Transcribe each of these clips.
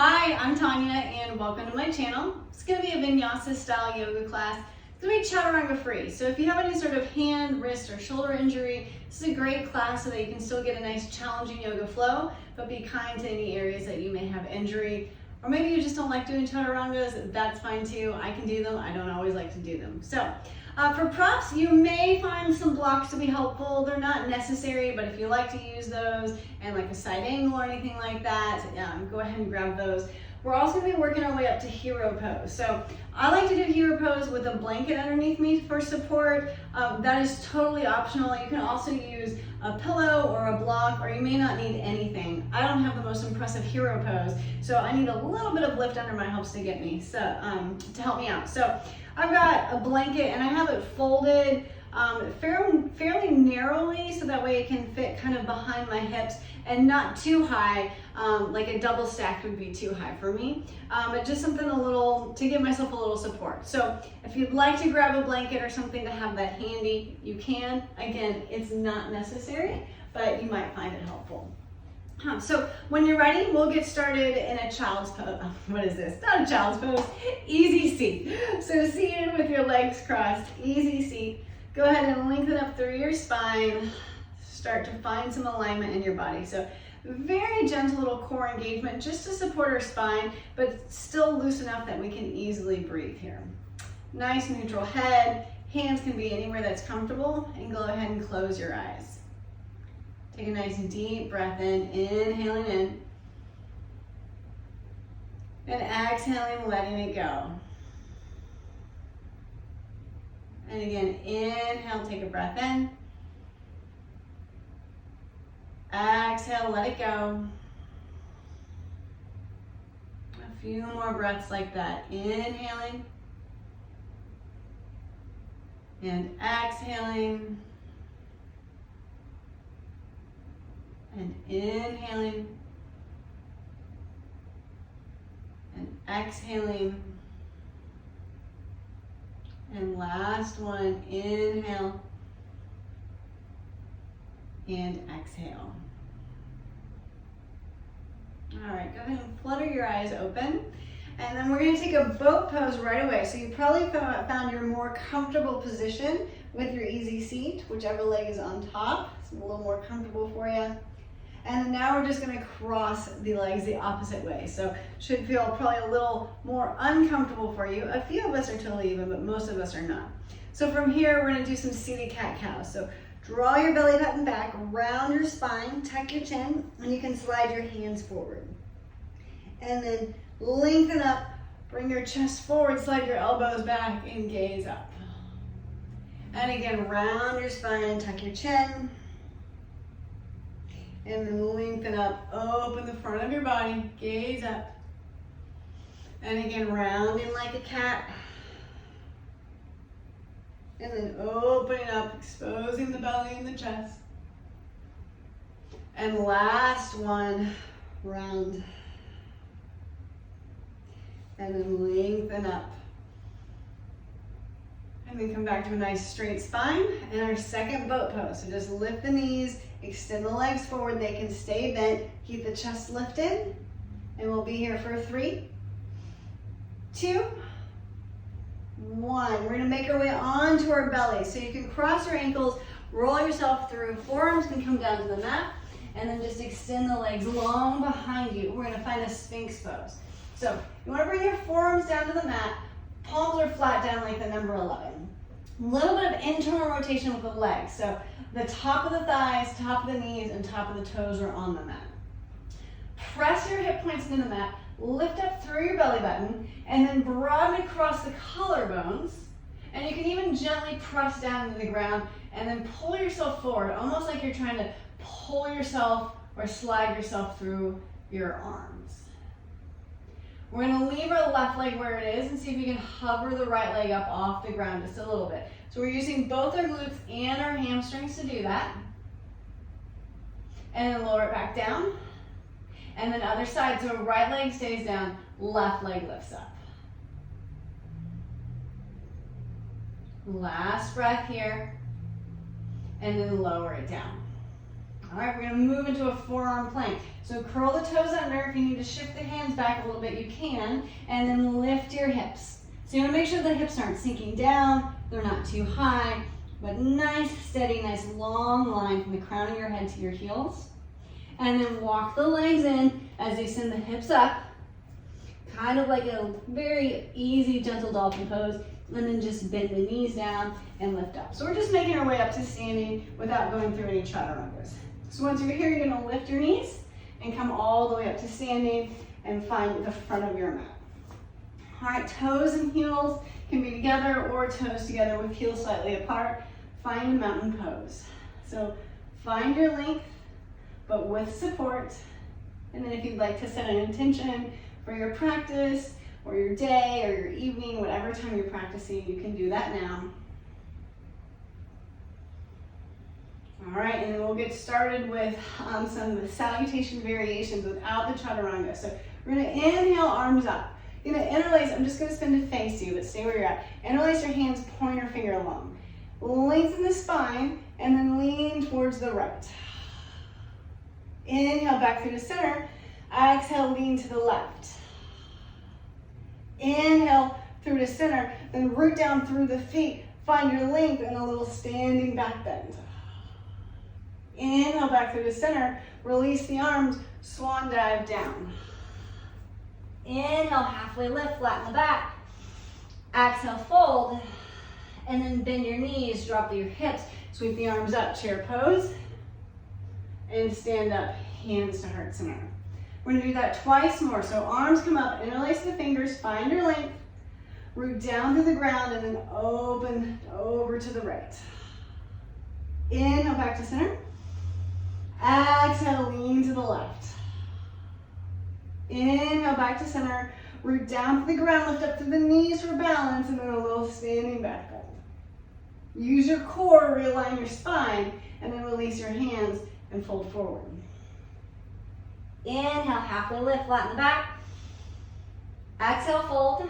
Hi, I'm Tanya and welcome to my channel. It's going to be a vinyasa style yoga class. It's going to be chaturanga-free. So if you have any sort of hand, wrist, or shoulder injury, this is a great class so that you can still get a nice challenging yoga flow, but be kind to any areas that you may have injury. Or maybe you just don't like doing chaturangas, that's fine too. I can do them, I don't always like to do them. So for props, you may find some blocks to be helpful. They're not necessary, but if you like to use those and like a side angle or anything like that, go ahead and grab those. We're also going to be working our way up to hero pose. So I like to do hero pose with a blanket underneath me for support. That is totally optional. You can also use a pillow or a block, or you may not need anything. I don't have the most impressive hero pose, so I need a little bit of lift under my hips to get me, so to help me out. So I've got a blanket and I have it folded fairly narrowly, so that way it can fit kind of behind my hips and not too high, like a double stack would be too high for me, but just something a little, to give myself a little support. So if you'd like to grab a blanket or something to have that handy, you can. Again, it's not necessary, but you might find it helpful. So when you're ready, we'll get started in a child's pose. What is this? Not a child's pose, easy seat. So seated with your legs crossed, easy seat. Go ahead and lengthen up through your spine. Start to find some alignment in your body. So very gentle little core engagement just to support our spine, but still loose enough that we can easily breathe here. Nice neutral head. Hands can be anywhere that's comfortable, and go ahead and close your eyes. Take a nice deep breath in, inhaling in, and exhaling, letting it go. And again, inhale, take a breath in. Exhale, let it go. A few more breaths like that. Inhaling. And exhaling. And inhaling. And exhaling. And last one, inhale and exhale. All right, go ahead and flutter your eyes open. And then we're gonna take a boat pose right away. So you probably found your more comfortable position with your easy seat, whichever leg is on top. It's a little more comfortable for you. And then now we're just gonna cross the legs the opposite way. So should feel probably a little more uncomfortable for you. A few of us are totally even, but most of us are not. So from here, we're gonna do some seated cat-cow. So draw your belly button back, round your spine, tuck your chin, and you can slide your hands forward. And then lengthen up, bring your chest forward, slide your elbows back, and gaze up. And again, round your spine, tuck your chin. And then lengthen up, open the front of your body, gaze up. And again, rounding like a cat. And then opening up, exposing the belly and the chest. And last one, round. And then lengthen up. And then come back to a nice straight spine and our second boat pose. So just lift the knees, extend the legs forward. They can stay bent. Keep the chest lifted. And we'll be here for 3, 2, 1. We're gonna make our way onto our belly. So you can cross your ankles, roll yourself through. Forearms can come down to the mat. And then just extend the legs long behind you. We're gonna find a Sphinx pose. So you wanna bring your forearms down to the mat. Palms are flat down like the number 11. A little bit of internal rotation with the legs. So the top of the thighs, top of the knees, and top of the toes are on the mat. Press your hip points into the mat, lift up through your belly button, and then broaden across the collarbones. And you can even gently press down to the ground and then pull yourself forward, almost like you're trying to pull yourself or slide yourself through your arms. We're gonna leave our left leg where it is and see if we can hover the right leg up off the ground just a little bit. So we're using both our glutes and our hamstrings to do that. And then lower it back down. And then other side, so right leg stays down, left leg lifts up. Last breath here. And then lower it down. All right, we're gonna move into a forearm plank. So curl the toes under. If you need to shift the hands back a little bit, you can, and then lift your hips. So you wanna make sure the hips aren't sinking down, they're not too high, but nice, steady, nice long line from the crown of your head to your heels. And then walk the legs in as they send the hips up, kind of like a very easy, gentle dolphin pose, and then just bend the knees down and lift up. So we're just making our way up to standing without going through any chaturangas. So once you're here, you're gonna lift your knees and come all the way up to standing and find the front of your mat. All right, toes and heels can be together or toes together with heels slightly apart. Find a mountain pose. So find your length, but with support. And then if you'd like to set an intention for your practice or your day or your evening, whatever time you're practicing, you can do that now. All right, and then we'll get started with some salutation variations without the chaturanga. So we're gonna inhale, arms up. You're gonna interlace, I'm just gonna spin to face you, but stay where you're at. Interlace your hands, pointer finger long. Lengthen the spine, and then lean towards the right. Inhale back through the center. Exhale, lean to the left. Inhale through the center, then root down through the feet. Find your length and a little standing back bend. Inhale back through the center. Release the arms, swan dive down. Inhale, halfway lift, flatten the back. Exhale, fold. And then bend your knees, drop your hips, sweep the arms up, chair pose. And stand up, hands to heart center. We're gonna do that twice more. So arms come up, interlace the fingers, find your length, root down to the ground, and then open over to the right. Inhale back to center. Exhale, lean to the left. Inhale back to center, root down to the ground, lift up to the knees for balance, and then a little standing back bend. Use your core, realign your spine, and then release your hands and fold forward. Inhale, halfway lift, flatten the back. Exhale, fold.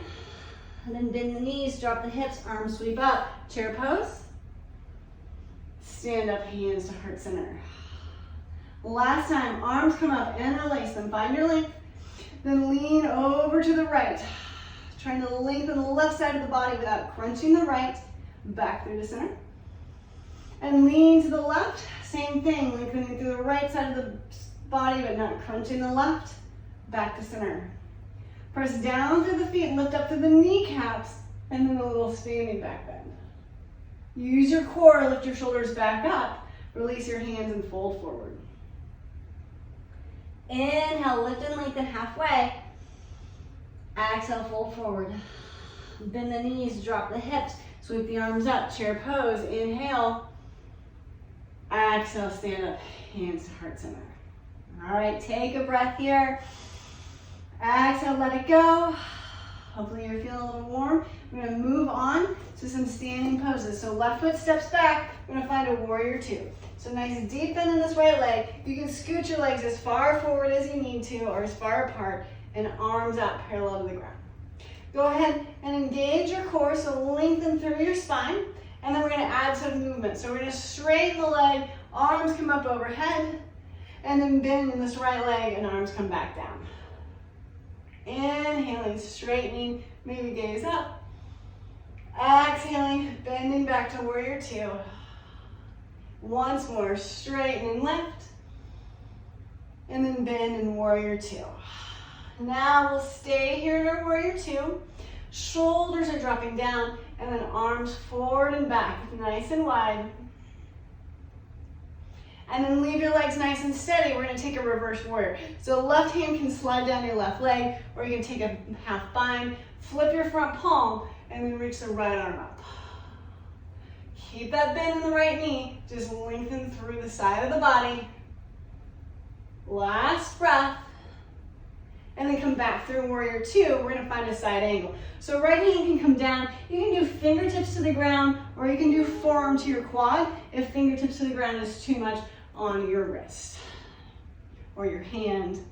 And then bend the knees, drop the hips, arms sweep up. Chair pose. Stand up, hands to heart center. Last time, arms come up, interlace them, find your length. Then lean over to the right. Trying to lengthen the left side of the body without crunching the right. Back through the center. And lean to the left. Same thing, lengthening through the right side of the body, but not crunching the left. Back to center. Press down through the feet, lift up through the kneecaps, and then a little standing back bend. Use your core, lift your shoulders back up, release your hands and fold forward. Inhale, lift and lengthen halfway. Exhale, fold forward. Bend the knees, drop the hips, sweep the arms up, chair pose. Inhale. Exhale, stand up, hands to heart center. All right, take a breath here. Exhale, let it go. Hopefully you're feeling a little warm. We're gonna move on to some standing poses. So left foot steps back, we're gonna find a warrior two. So nice deep bend in this right leg. You can scoot your legs as far forward as you need to or as far apart, and arms up parallel to the ground. Go ahead and engage your core, so lengthen through your spine, and then we're gonna add some movement. So we're gonna straighten the leg, arms come up overhead, and then bend in this right leg and arms come back down. Inhaling, straightening, maybe gaze up. Exhaling, bending back to warrior two. Once more, straighten and lift. And then bend in warrior two. Now we'll stay here in our warrior two. Shoulders are dropping down, and then arms forward and back, nice and wide. And then leave your legs nice and steady. We're gonna take a reverse warrior. So left hand can slide down your left leg, or you can take a half bind, flip your front palm, and then reach the right arm up. Keep that bend in the right knee. Just lengthen through the side of the body. Last breath. And then come back through warrior two. We're gonna find a side angle. So right hand can come down. You can do fingertips to the ground, or you can do forearm to your quad if fingertips to the ground is too much on your wrist or your hand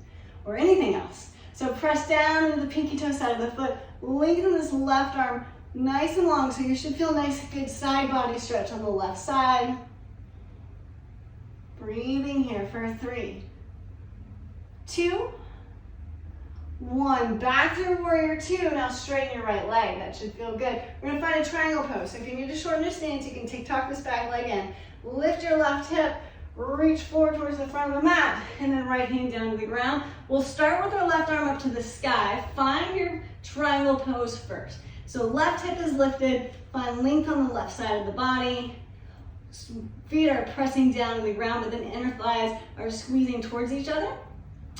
or anything else. So press down into the pinky toe side of the foot. Lengthen this left arm nice and long, so you should feel a nice good side body stretch on the left side. Breathing here for 3, 2, 1. Back through warrior 2. Now straighten your right leg. That should feel good. We're going to find a triangle pose. So if you need to shorten your stance, you can tick-tock this back leg in. Lift your left hip. Reach forward towards the front of the mat. And then right hand down to the ground. We'll start with our left arm up to the sky. Find your triangle pose first. So left hip is lifted. Find length on the left side of the body. Feet are pressing down to the ground, but then inner thighs are squeezing towards each other.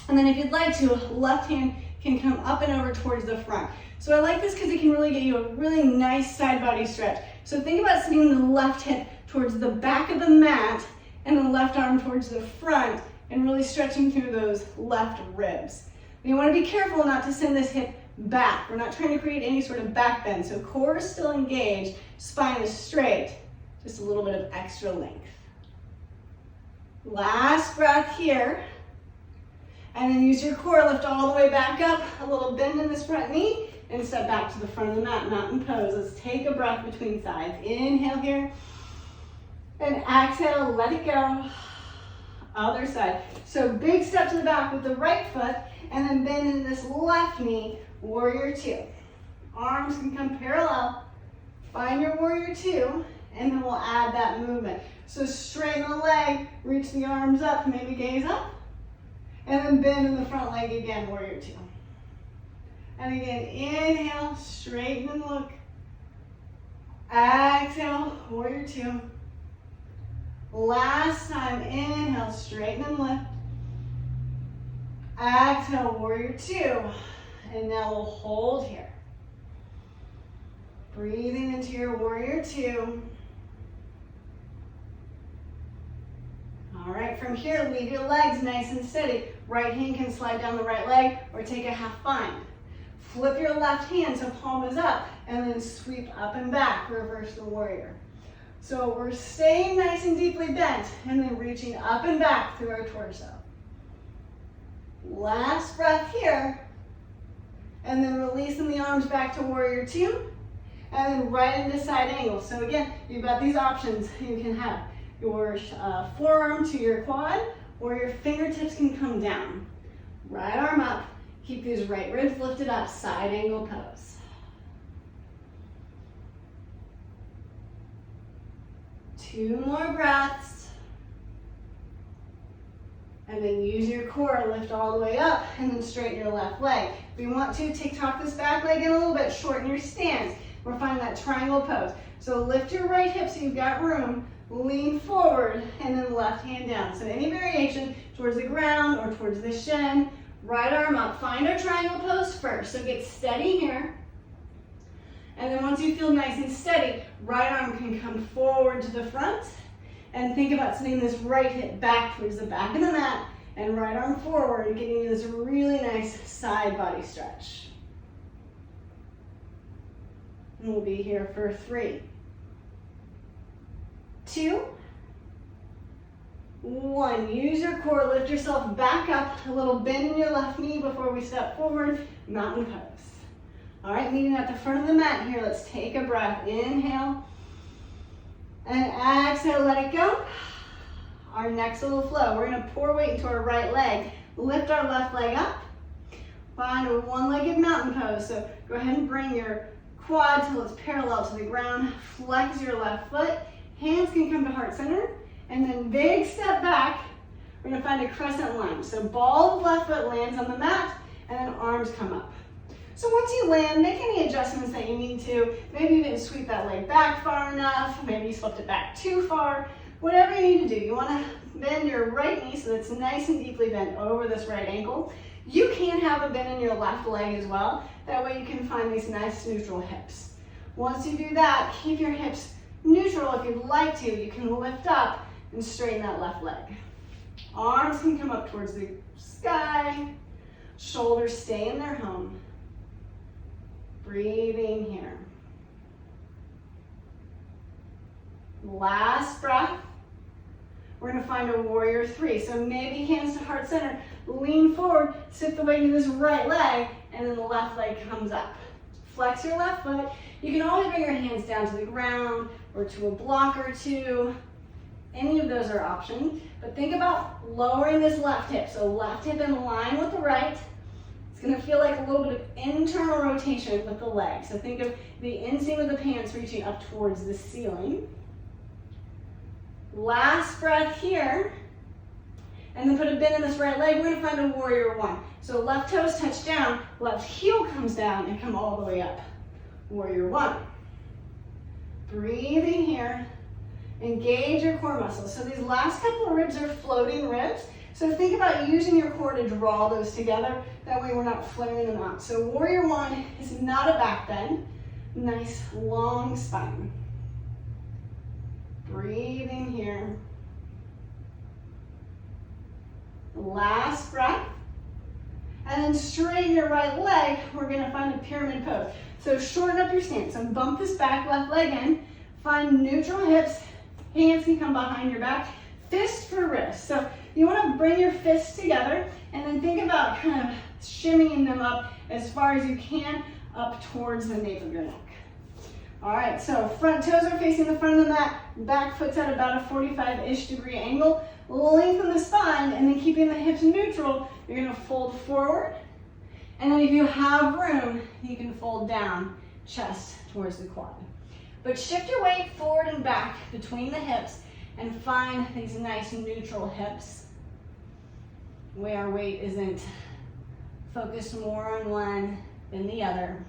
And then if you'd like to, left hand can come up and over towards the front. So I like this because it can really get you a really nice side body stretch. So think about sitting the left hip towards the back of the mat and the left arm towards the front and really stretching through those left ribs. You want to be careful not to send this hip back. We're not trying to create any sort of back bend. So core is still engaged, spine is straight, just a little bit of extra length. Last breath here. And then use your core, lift all the way back up, a little bend in this front knee, and step back to the front of the mat, mountain pose. Let's take a breath between sides. Inhale here, and exhale, let it go. Other side. So big step to the back with the right foot, and then bend in this left knee, warrior 2. Arms can come parallel. Find your warrior 2, and then we'll add that movement. So straighten the leg, reach the arms up, maybe gaze up. And then bend in the front leg again, warrior 2. And again, inhale, straighten and look. Exhale, warrior 2. Last time, inhale, straighten and lift. Exhale, warrior 2. And now we'll hold here. Breathing into your warrior 2. All right, from here, leave your legs nice and steady. Right hand can slide down the right leg or take a half bind. Flip your left hand so palm is up and then sweep up and back, reverse the warrior. So we're staying nice and deeply bent and then reaching up and back through our torso. Last breath here. And then releasing the arms back to warrior 2 and then right into side angle. So again, you've got these options. You can have your forearm to your quad, or your fingertips can come down. Right arm up, keep these right ribs lifted up, side angle pose. Two more breaths. And then use your core, lift all the way up, and then straighten your left leg. If you want to, tick-tock this back leg in a little bit, shorten your stance. We're finding that triangle pose. So lift your right hip so you've got room. Lean forward and then left hand down. So any variation towards the ground or towards the shin. Right arm up. Find our triangle pose first. So get steady here. And then once you feel nice and steady, right arm can come forward to the front. And think about sending this right hip back towards the back of the mat. And right arm forward, getting you this really nice side body stretch. And we'll be here for 3, 2, 1. Use your core, lift yourself back up, a little bend in your left knee before we step forward, mountain pose. All right, meeting at the front of the mat here, let's take a breath. Inhale, and exhale, let it go. Our next little flow, we're gonna pour weight into our right leg, lift our left leg up, find a one-legged mountain pose. So go ahead and bring your quad till it's parallel to the ground, flex your left foot, hands can come to heart center, and then big step back. We're gonna find a crescent lunge. So ball of left foot lands on the mat, and then arms come up. So once you land, make any adjustments that you need to. Maybe you didn't sweep that leg back far enough, maybe you swept it back too far. Whatever you need to do, you wanna bend your right knee so it's nice and deeply bent over this right ankle. You can have a bend in your left leg as well. That way you can find these nice neutral hips. Once you do that, keep your hips neutral. If you'd like to, you can lift up and straighten that left leg. Arms can come up towards the sky. Shoulders stay in their home. Breathing here. Last breath. We're gonna find a warrior 3. So maybe hands to heart center. Lean forward, sit the weight into this right leg, and then the left leg comes up. Flex your left foot. You can always bring your hands down to the ground or to a block or two. Any of those are options, but think about lowering this left hip. So left hip in line with the right. It's gonna feel like a little bit of internal rotation with the leg. So think of the inseam of the pants reaching up towards the ceiling. Last breath here. And then put a bend in this right leg. We're gonna find a warrior one. So left toes touch down, left heel comes down and come all the way up. Warrior one. Breathing here. Engage your core muscles. So these last couple of ribs are floating ribs. So think about using your core to draw those together. That way we're not flaring them out. So warrior one is not a back bend. Nice long spine. Breathing here. Last breath. And then straighten your right leg. We're gonna find a pyramid pose. So shorten up your stance. So bump this back left leg in. Find neutral hips. Hands can come behind your back. Fist for wrist. So you wanna bring your fists together and then think about kind of shimmying them up as far as you can up towards the nape of your neck. All right, so front toes are facing the front of the mat. Back foot's at about a 45-ish degree angle. Lengthen the spine and then keeping the hips neutral, you're gonna fold forward. And then if you have room, you can fold down, chest towards the quad. But shift your weight forward and back between the hips and find these nice neutral hips where our weight isn't focused more on one than the other.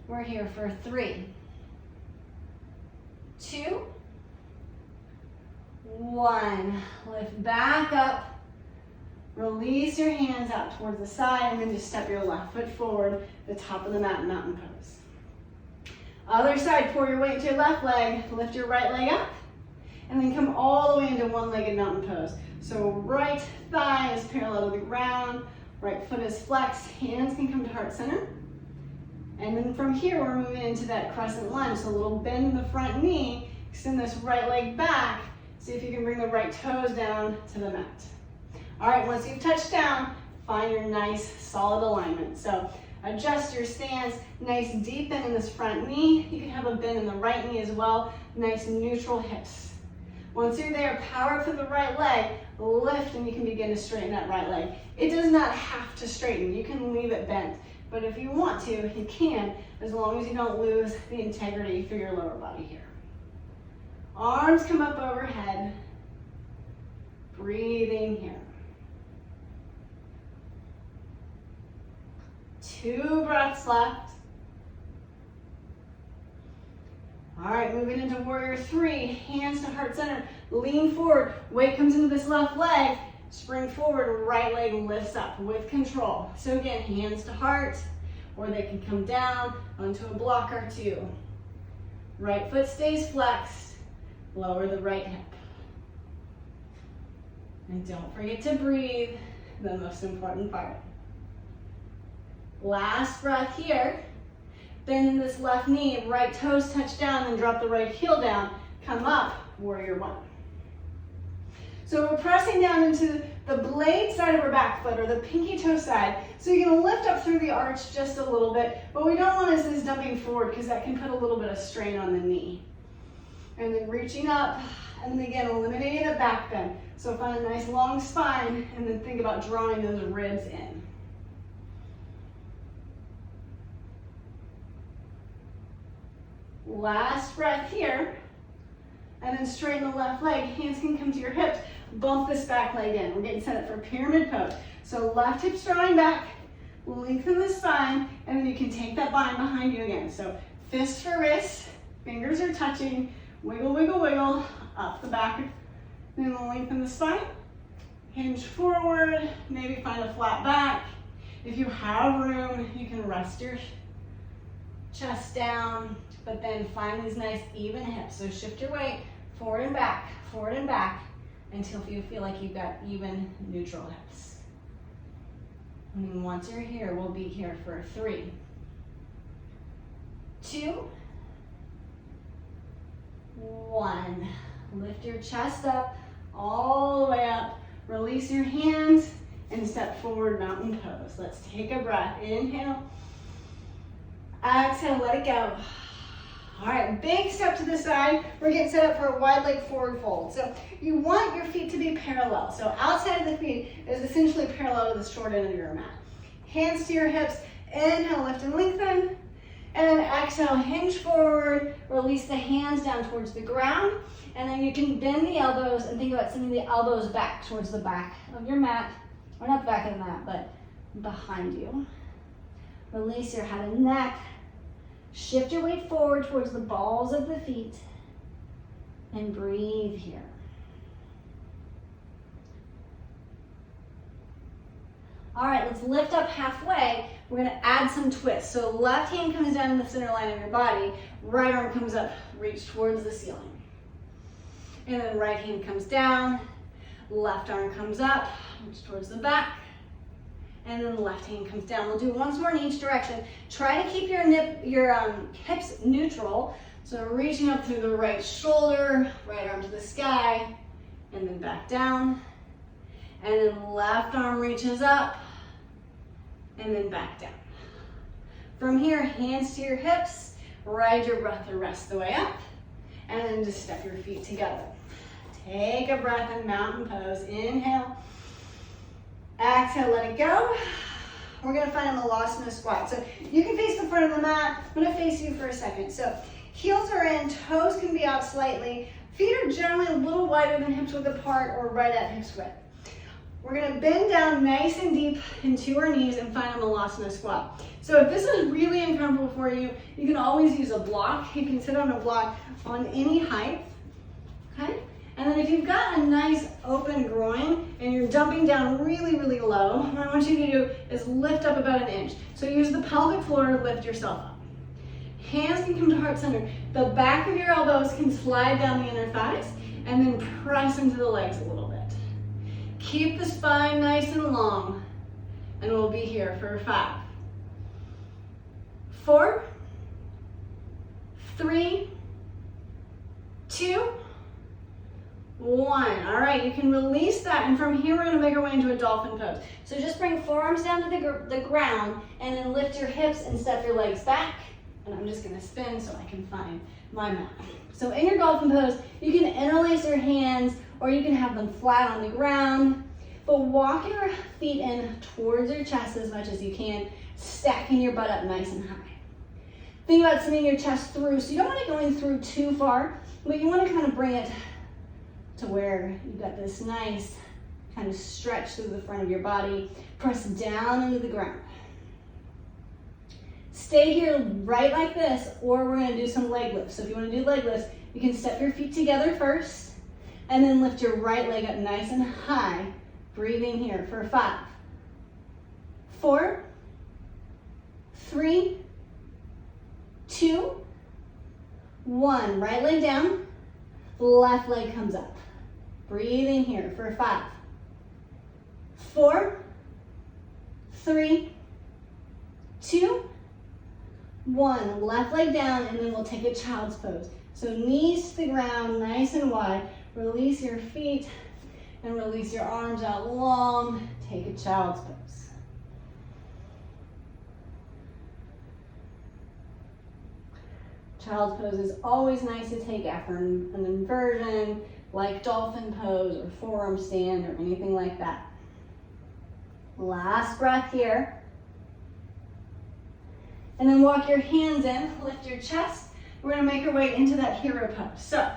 We're here for 3, 2, 1. Lift back up. Release your hands out towards the side and then just step your left foot forward, the top of the mat, mountain pose. Other side, pour your weight to your left leg, lift your right leg up, and then come all the way into one-legged mountain pose. So right thigh is parallel to the ground, right foot is flexed, hands can come to heart center. And then from here, we're moving into that crescent lunge. So a little bend in the front knee, extend this right leg back, see if you can bring the right toes down to the mat. All right, once you've touched down, find your nice solid alignment. So adjust your stance, nice deep bend in this front knee. You can have a bend in the right knee as well, nice neutral hips. Once you're there, power up to the right leg, lift, and you can begin to straighten that right leg. It does not have to straighten, you can leave it bent. But if you want to, you can, as long as you don't lose the integrity through your lower body here. Arms come up overhead, breathing here. 2 breaths left. All right, moving into warrior 3, hands to heart center, lean forward, weight comes into this left leg, spring forward, right leg lifts up with control. So again, hands to heart, or they can come down onto a block or two. Right foot stays flexed, lower the right hip. And don't forget to breathe, the most important part. Last breath here. Bend in this left knee, right toes touch down, and drop the right heel down. Come up, warrior 1. So we're pressing down into the blade side of our back foot, or the pinky toe side. So you're gonna lift up through the arch just a little bit. What we don't want is this dumping forward, because that can put a little bit of strain on the knee. And then reaching up, and then again, eliminating a back bend. So find a nice long spine, and then think about drawing those ribs in. Last breath here, and then straighten the left leg. Hands can come to your hips. Bump this back leg in. We're getting set up for pyramid pose. So left hip's drawing back, lengthen the spine, and then you can take that bind behind you again. So fist for wrist, fingers are touching, wiggle, wiggle, wiggle, up the back, then lengthen the spine, hinge forward, maybe find a flat back. If you have room, you can rest your chest down, but then find these nice even hips. So shift your weight forward and back, until you feel like you've got even neutral hips. And then once you're here, we'll be here for 3, 2, 1. Lift your chest up, all the way up. Release your hands and step forward, mountain pose. Let's take a breath. Inhale. Exhale, let it go. All right, big step to the side. We're getting set up for a wide leg forward fold. So you want your feet to be parallel. So outside of the feet is essentially parallel to the short end of your mat. Hands to your hips. Inhale, lift and lengthen. And then exhale, hinge forward. Release the hands down towards the ground. And then you can bend the elbows and think about sending the elbows back towards the back of your mat. Or not the back of the mat, but behind you. Release your head and neck. Shift your weight forward towards the balls of the feet. And breathe here. All right, let's lift up halfway. We're gonna add some twists. So left hand comes down in the center line of your body. Right arm comes up, reach towards the ceiling. And then right hand comes down. Left arm comes up, reach towards the back. And then the left hand comes down. We'll do it once more in each direction. Try to keep your hips neutral. So reaching up through the right shoulder, right arm to the sky, and then back down. And then left arm reaches up, and then back down. From here, hands to your hips, ride your breath the rest of the way up, and then just step your feet together. Take a breath in mountain pose. Inhale. Exhale, let it go. We're gonna find a Malasana squat. So you can face the front of the mat. I'm gonna face you for a second. So heels are in, toes can be out slightly. Feet are generally a little wider than hips width apart or right at hips width. We're gonna bend down nice and deep into our knees and find a Malasana squat. So if this is really uncomfortable for you, you can always use a block. You can sit on a block on any height, okay? And then if you've got a nice open groin and you're dumping down really, really low, what I want you to do is lift up about an inch. So use the pelvic floor to lift yourself up. Hands can come to heart center. The back of your elbows can slide down the inner thighs and then press into the legs a little bit. Keep the spine nice and long, and we'll be here for 5, 4, 3, 2, 1. All right, you can release that, and from here we're gonna make our way into a dolphin pose. So just bring forearms down to the ground, and then lift your hips and step your legs back. And I'm just gonna spin so I can find my mat. So in your dolphin pose, you can interlace your hands, or you can have them flat on the ground, but walk your feet in towards your chest as much as you can, stacking your butt up nice and high. Think about sending your chest through, so you don't want it going through too far, but you want to kind of bring it to where you've got this nice kind of stretch through the front of your body. Press down into the ground. Stay here right like this, or we're gonna do some leg lifts. So if you wanna do leg lifts, you can step your feet together first, and then lift your right leg up nice and high, breathing here for 5, 4, 3, 2, 1. Right leg down, left leg comes up. Breathing here for 5, 4, 3, 2, 1. Left leg down, and then we'll take a child's pose. So knees to the ground, nice and wide. Release your feet and release your arms out long. Take a child's pose. Child's pose is always nice to take after an inversion, like dolphin pose or forearm stand or anything like that. Last breath here. And then walk your hands in, lift your chest. We're gonna make our way into that hero pose. So,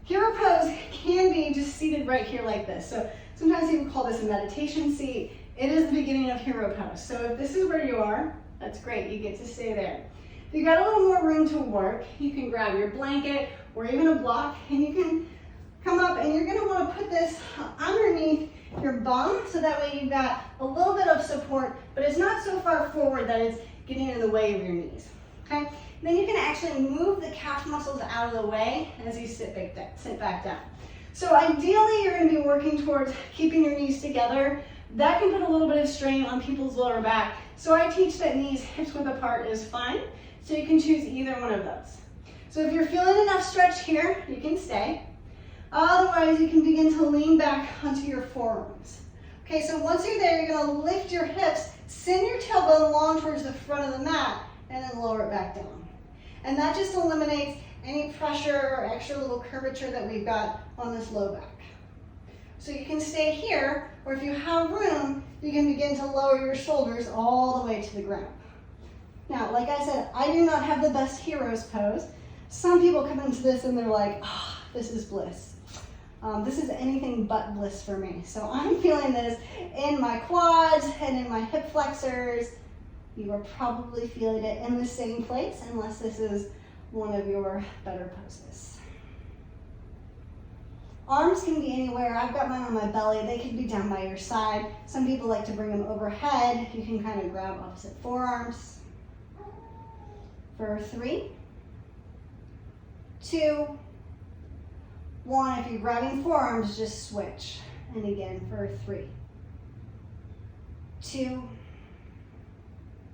hero pose can be just seated right here like this. So sometimes people call this a meditation seat. It is the beginning of hero pose. So if this is where you are, that's great, you get to stay there. If you've got a little more room to work, you can grab your blanket or even a block, and you can come up, and you're gonna wanna put this underneath your bum, so that way you've got a little bit of support, but it's not so far forward that it's getting in the way of your knees, okay? Then you can actually move the calf muscles out of the way as you sit back down. So ideally, you're gonna be working towards keeping your knees together. That can put a little bit of strain on people's lower back. So I teach that knees hips width apart is fine. So you can choose either one of those. So if you're feeling enough stretch here, you can stay. Otherwise, you can begin to lean back onto your forearms. Okay, so once you're there, you're gonna lift your hips, send your tailbone long towards the front of the mat, and then lower it back down. And that just eliminates any pressure or extra little curvature that we've got on this low back. So you can stay here, or if you have room, you can begin to lower your shoulders all the way to the ground. Now, like I said, I do not have the best hero's pose. Some people come into this and they're like, oh, this is bliss. This is anything but bliss for me. So I'm feeling this in my quads and in my hip flexors. You are probably feeling it in the same place, unless this is one of your better poses. Arms can be anywhere. I've got mine on my belly. They could be down by your side. Some people like to bring them overhead. You can kind of grab opposite forearms. For 3, 2, 1. If you're grabbing forearms, just switch. And again for 3, 2,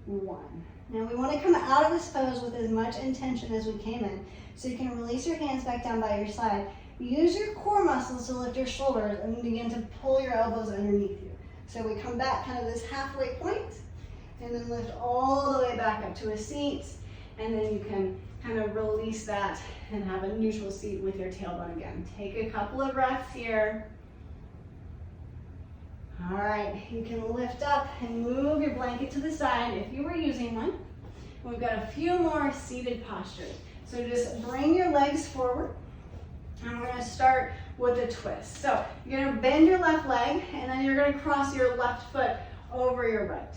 1. Now we want to come out of this pose with as much intention as we came in. So you can release your hands back down by your side. Use your core muscles to lift your shoulders and begin to pull your elbows underneath you. So we come back kind of this halfway point and then lift all the way back up to a seat. And then you can kind of release that and have a neutral seat with your tailbone again. Take a couple of breaths here. All right, you can lift up and move your blanket to the side if you were using one. We've got a few more seated postures. So just bring your legs forward. And we're gonna start with a twist. So you're gonna bend your left leg and then you're gonna cross your left foot over your right.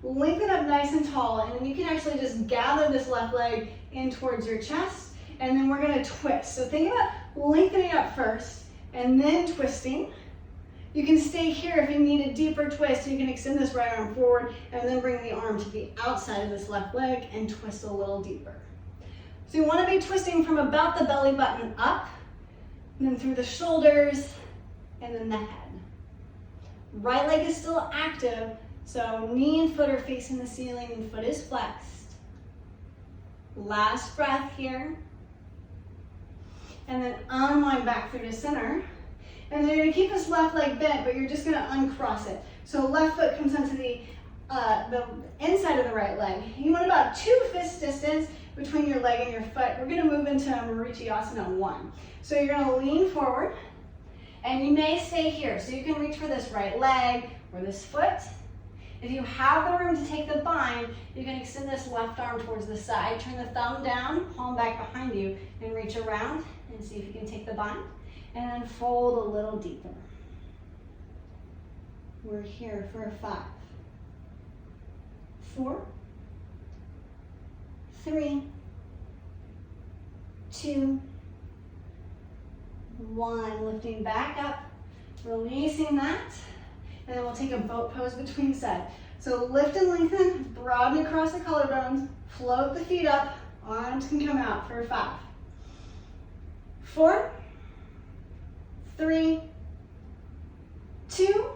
Lengthen up nice and tall, and then you can actually just gather this left leg in towards your chest, and then we're gonna twist. So think about lengthening up first and then twisting. You can stay here if you need a deeper twist. You can extend this right arm forward and then bring the arm to the outside of this left leg and twist a little deeper. So you wanna be twisting from about the belly button up, and then through the shoulders, and then the head. Right leg is still active, so knee and foot are facing the ceiling and foot is flexed. Last breath here. And then unwind back through to center. And then you're gonna keep this left leg bent, but you're just gonna uncross it. So left foot comes onto the inside of the right leg. You want about 2 fist distance between your leg and your foot. We're gonna move into Marici A 1. So you're gonna lean forward, and you may stay here. So you can reach for this right leg or this foot. If you have the room to take the bind, you can extend this left arm towards the side, turn the thumb down, palm back behind you, and reach around and see if you can take the bind. And then fold a little deeper. We're here for 5, 4, 3, 2, 1. Lifting back up, releasing that, and then we'll take a boat pose between sets. So lift and lengthen, broaden across the collarbones, float the feet up, arms can come out for 5, 4, 3, 2,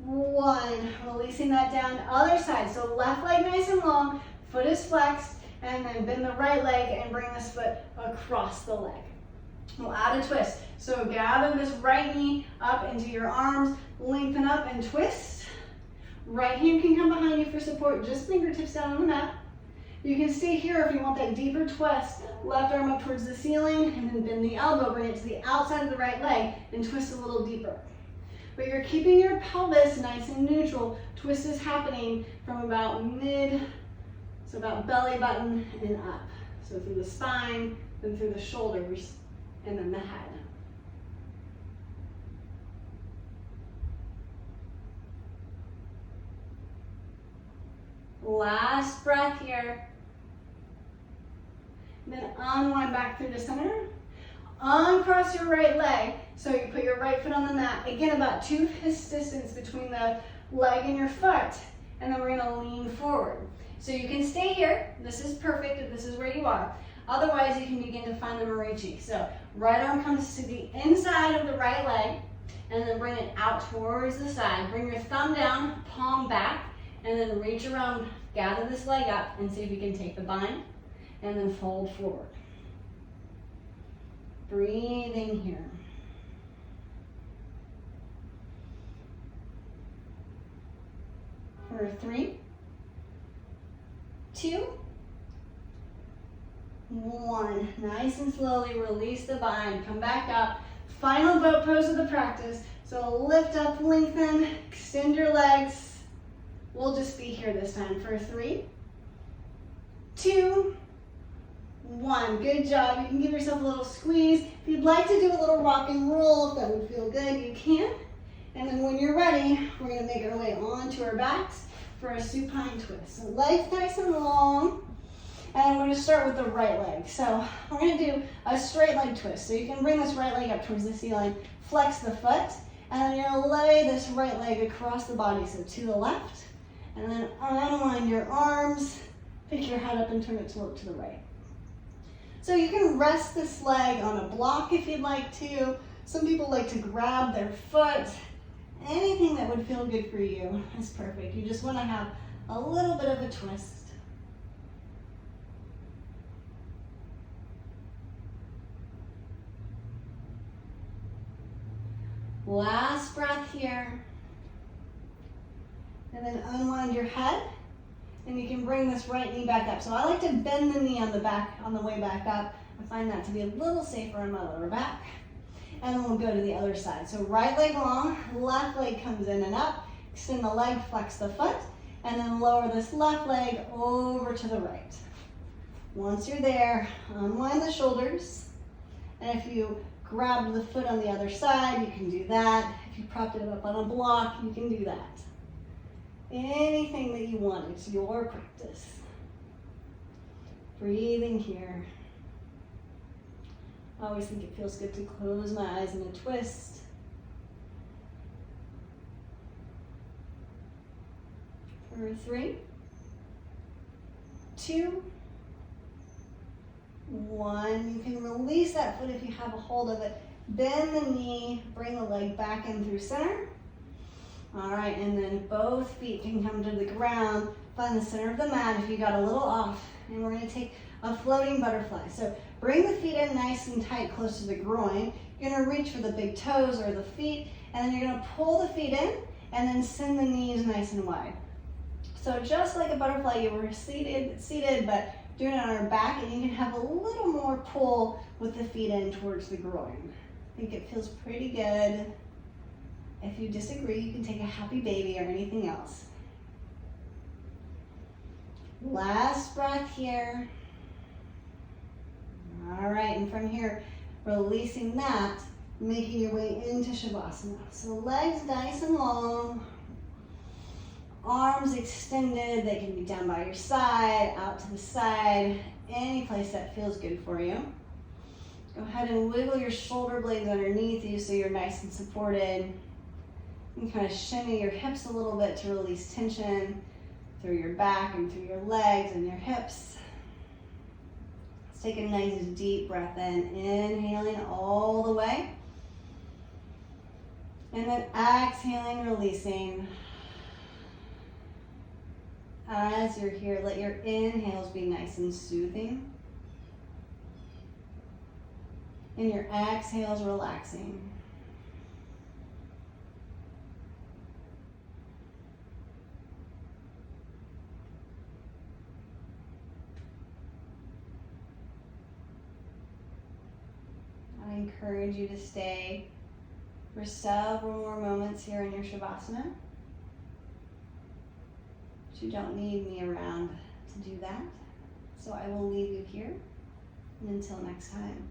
1. Releasing that down, other side. So left leg nice and long, foot is flexed, and then bend the right leg and bring this foot across the leg. We'll add a twist. So gather this right knee up into your arms, lengthen up and twist. Right hand can come behind you for support, just fingertips down on the mat. You can stay here if you want that deeper twist. Left arm up towards the ceiling, and then bend the elbow, bring it to the outside of the right leg, and twist a little deeper. But you're keeping your pelvis nice and neutral. Twist is happening from about mid, so about belly button and up. So through the spine, then through the shoulders, and then the head. Last breath here. Then unwind back through the center. Uncross your right leg. So you put your right foot on the mat. Again, about 2 fist distance between the leg and your foot. And then we're gonna lean forward. So you can stay here. This is perfect if this is where you are. Otherwise, you can begin to find the Marici. So right arm comes to the inside of the right leg, and then bring it out towards the side. Bring your thumb down, palm back, and then reach around, gather this leg up, and see if you can take the bind, and then fold forward. Breathing here. For 3, 2, 1. Nice and slowly release the bind. Come back up. Final boat pose of the practice. So lift up, lengthen, extend your legs. We'll just be here this time for 3, 2, 1. Good job. You can give yourself a little squeeze. If you'd like to do a little rock and roll, if that would feel good, you can. And then when you're ready, we're going to make our way onto our backs for a supine twist. So legs nice and long. And we're going to start with the right leg. So we're going to do a straight leg twist. So you can bring this right leg up towards the ceiling, flex the foot, and then you're going to lay this right leg across the body, so to the left. And then unwind your arms, pick your head up and turn it to look to the right. So you can rest this leg on a block if you'd like to. Some people like to grab their foot. Anything that would feel good for you is perfect. You just want to have a little bit of a twist. Last breath here. And then unwind your head. And you can bring this right knee back up. So I like to bend the knee on the back, on the way back up. I find that to be a little safer on my lower back. And then we'll go to the other side. So right leg long, left leg comes in and up. Extend the leg, flex the foot. And then lower this left leg over to the right. Once you're there, unwind the shoulders. And if you grab the foot on the other side, you can do that. If you propped it up on a block, you can do that. Anything that you want, it's your practice. Breathing here. I always think it feels good to close my eyes in a twist. For 3, 2, 1. You can release that foot if you have a hold of it. Bend the knee, bring the leg back in through center. All right, and then both feet can come to the ground. Find the center of the mat if you got a little off. And we're going to take a floating butterfly. So bring the feet in nice and tight close to the groin. You're going to reach for the big toes or the feet, and then you're going to pull the feet in and then send the knees nice and wide. So just like a butterfly, you were seated, but doing it on our back, and you can have a little more pull with the feet in towards the groin. I think it feels pretty good. If you disagree, you can take a happy baby or anything else. Last breath here. All right, and from here, releasing that, making your way into Shavasana. So legs nice and long, arms extended. They can be down by your side, out to the side, any place that feels good for you. Go ahead and wiggle your shoulder blades underneath you so you're nice and supported. And kind of shimmy your hips a little bit to release tension through your back and through your legs and your hips. Let's take a nice deep breath in, inhaling all the way. And then exhaling, releasing. As you're here, let your inhales be nice and soothing. And your exhales relaxing. I encourage you to stay for several more moments here in your Shavasana. But you don't need me around to do that. So I will leave you here. And until next time.